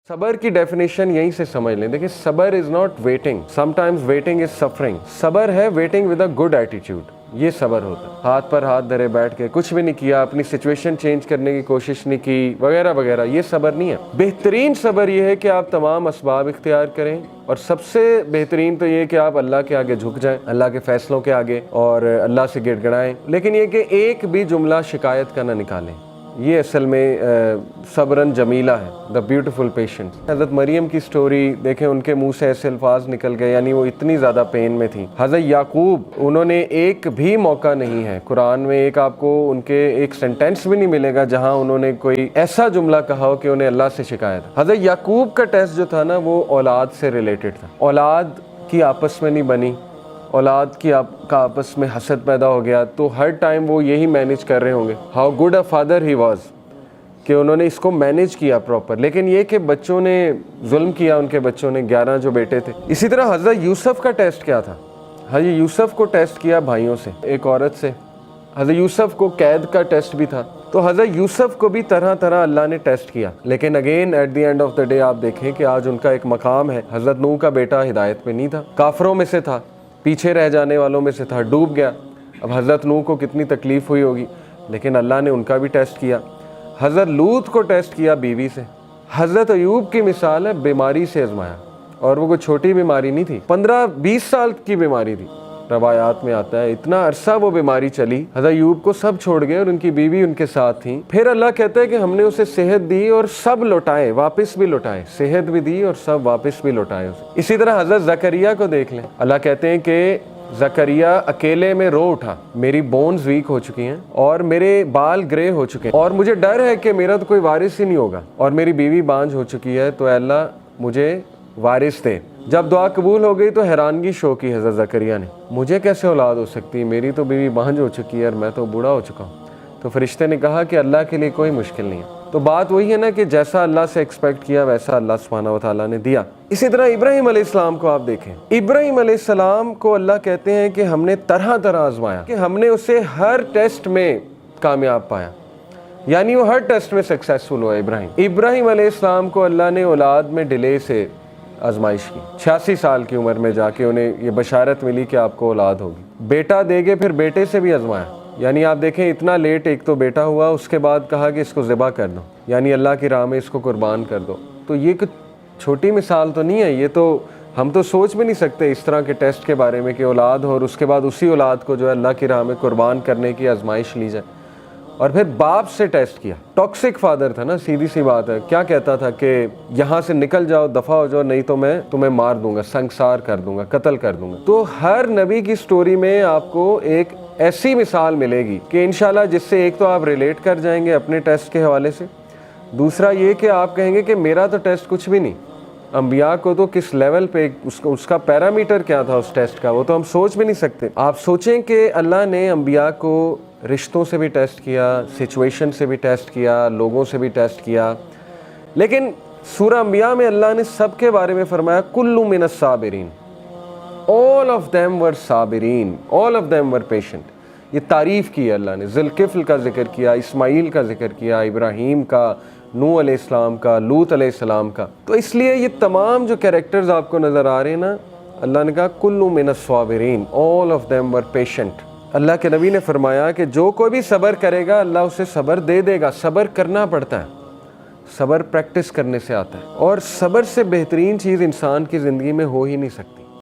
सबर की डेफिनेशन यहीं से समझ लें। देखिए, सबर is not waiting, sometimes waiting is suffering. सबर है waiting with a good attitude, ये सबर होता है। हाथ पर हाथ धरे बैठ के कुछ भी नहीं किया, अपनी सिचुएशन चेंज करने की कोशिश नहीं की, वगैरह वगैरह, ये सबर नहीं है। बेहतरीन सबर ये है कि आप तमाम असबाब इख्तियार करें, और सबसे बेहतरीन तो ये कि आप अल्लाह के आगे झुक जाएं, अल्लाह के फैसलों के आगे, और अल्लाह से गिड़गिड़ाएं। लेकिन ये कि एक भी जुमला शिकायत का ना निकालें। ये असल में सब्रन जमीला है, द ब्यूटीफुल पेशेंस। हज़रत मरियम की स्टोरी देखें, उनके मुंह से ऐसे अल्फाज निकल गए, यानी वो इतनी ज़्यादा पेन में थी। हज़रत याकूब, उन्होंने एक भी मौका नहीं है कुरान में, एक आपको उनके एक सेंटेंस भी नहीं मिलेगा जहां उन्होंने कोई ऐसा जुमला कहा हो कि उन्हें अल्लाह से शिकायत। हज़रत याकूब का टेस्ट जो था ना, वो औलाद से रिलेटेड था। औलाद की आपस में नहीं बनी, औलाद की का आपस में हसद पैदा हो गया, तो हर टाइम वो यही मैनेज कर रहे होंगे। How good a father he was, कि उन्होंने इसको मैनेज किया प्रॉपर। लेकिन ये कि बच्चों ने जुल्म किया, उनके बच्चों ने, 11 जो बेटे थे। इसी तरह हज़रत यूसुफ का टेस्ट क्या था? हज़रत यूसुफ को टेस्ट किया भाइयों से, एक औरत से। हज़रत यूसुफ को कैद का टेस्ट भी था। तो हज़रत यूसुफ को भी तरह तरह अल्लाह ने टेस्ट किया। लेकिन again at the end of the day आप देखें कि आज उनका एक मकाम है। हज़रत नूह का बेटा हिदायत पे नहीं था, काफरों में से था, पीछे रह जाने वालों में से था, डूब गया। अब हज़रत नूह को कितनी तकलीफ़ हुई होगी, लेकिन अल्लाह ने उनका भी टेस्ट किया। हज़रत लूत को टेस्ट किया बीवी से। हज़रत अयूब की मिसाल है, बीमारी से आजमाया, और वो कोई छोटी बीमारी नहीं थी, 15-20 साल की बीमारी थी। रवायात में आता है इतना अरसा वो बीमारी चली, हज़रत अयूब को सब छोड़ गए और उनकी बीवी उनके साथ थी। फिर अल्लाह कहता है कि हमने उसे सेहत दी और सब लौटाए, वापस भी लौटाए, सेहत भी दी और सब वापस भी लौटाए उसे। इसी तरह हज़रत ज़करिया को देख लें, अल्लाह कहते हैं कि ज़करिया अकेले में रो उठा, मेरी बोन्स वीक हो चुकी हैं और मेरे बाल ग्रे हो चुके हैं, और मुझे डर है कि मेरा तो कोई वारिस ही नहीं होगा, और मेरी बीवी बांझ हो चुकी है, तो अल्लाह मुझे वारिस दे। जब दुआ कबूल हो गई तो हैरानगी शो की हज़रत ज़करिया ने, मुझे कैसे औलाद हो सकती है, मेरी तो बीवी बांझ हो चुकी है और मैं तो बूढ़ा हो चुका हूँ। तो फरिश्ते ने कहा कि अल्लाह के लिए कोई मुश्किल नहीं है। तो बात वही है ना कि जैसा अल्लाह से एक्सपेक्ट किया वैसा अल्लाह सुब्हानहू व तआला ने दिया। इसी तरह इब्राहीम अलैहिस्सलाम को आप देखें, इब्राहीम अलैहिस्सलाम को अल्लाह कहते हैं कि हमने तरह तरह आजमाया, कि हमने उसे हर टेस्ट में कामयाब पाया, यानी वो हर टेस्ट में सक्सेसफुल हुआ। इब्राहीम अलैहिस्सलाम को अल्लाह ने औलाद में डिले से आजमाइश की। 86 साल की उम्र में जाके उन्हें ये बशारत मिली कि आपको औलाद होगी, बेटा देंगे। फिर बेटे से भी आजमाया, यानी आप देखें इतना लेट एक तो बेटा हुआ, उसके बाद कहा कि इसको ज़िबा कर दो, यानी अल्लाह की राह में इसको कुर्बान कर दो। तो ये कुछ छोटी मिसाल तो नहीं है, ये तो हम तो सोच भी नहीं सकते इस तरह के टेस्ट के बारे में कि औलाद हो और उसके बाद उसी औलाद को जो है अल्लाह की राह में कुर्बान करने की आजमाइश ली जाए। और फिर बाप से टेस्ट किया, टॉक्सिक फादर था ना, सीधी सी बात है, क्या कहता था कि यहाँ से निकल जाओ, दफ़ा हो जाओ, नहीं तो मैं तुम्हें मार दूंगा, संसार कर दूंगा, कत्ल कर दूंगा। तो हर नबी की स्टोरी में आपको एक ऐसी मिसाल मिलेगी कि इंशाल्लाह जिससे एक तो आप रिलेट कर जाएंगे अपने टेस्ट के हवाले से, दूसरा ये कि आप कहेंगे कि मेरा तो टेस्ट कुछ भी नहीं, अंबिया को तो किस लेवल पे उसका पैरामीटर क्या था उस टेस्ट का, वो तो हम सोच भी नहीं सकते। आप सोचें कि अल्लाह ने अंबिया को रिश्तों से भी टेस्ट किया, सिचुएशन से भी टेस्ट किया, लोगों से भी टेस्ट किया, लेकिन सूरह अंबिया में अल्लाह ने सबके बारे में फरमाया कुल्लु मिनस साबिरीन, ऑल ऑफ देम वर साबिरीन, all of them were patient. ये तारीफ़ की है अल्लाह ने, ज़ुल्किफ्ल का जिक्र किया, इस्माइल का जिक्र किया, इब्राहीम का, नूह अलैहिस्सलाम का, लूत अलैहिस्सलाम का। तो इसलिए ये तमाम जो कैरेक्टर्स आपको नज़र आ रहे हैं ना, अल्लाह ने कहा कुल्लु मिनस साबिरीन, all of them were patient. अल्लाह के नबी ने फरमाया कि जो कोई भी सब्र करेगा अल्लाह उसे सब्र दे देगा। सब्र करना पड़ता है, सब्र प्रैक्टिस करने से आता है, और सब्र से बेहतरीन चीज़ इंसान की ज़िंदगी में हो ही नहीं सकती।